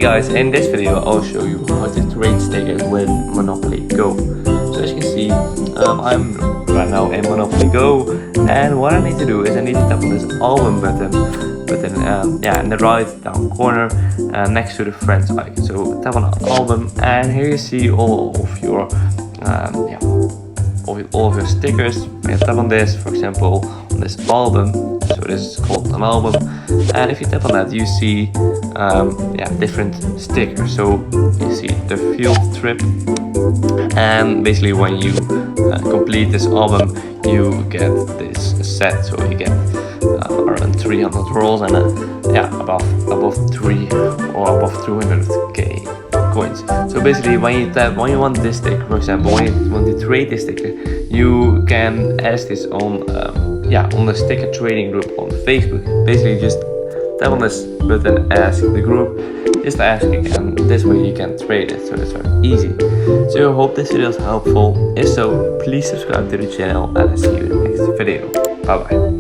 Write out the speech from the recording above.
Guys, in this video I'll show you how to trade stickers with Monopoly Go. So as you can see, I'm right now in Monopoly Go, and what I need to do is I need to tap on this album button in the right down corner next to the friends icon. So tap on album, and here you see all of your all of your stickers. You tap on this, for example, on this album. So this is called an album, and if you tap on that, you see different stickers. So you see the field trip, and basically when you complete this album, you get this set. So you get around 300 rolls and above 3 or above 200k coins. So basically when you want this sticker, for example, when you want to trade this sticker, you can ask this on the sticker trading group on Facebook. Basically just tap on this button, ask the group, just ask it, and this way you can trade it. So it's very easy. So I hope this video is helpful. If so, please subscribe to the channel, and I'll see you in the next video. Bye bye.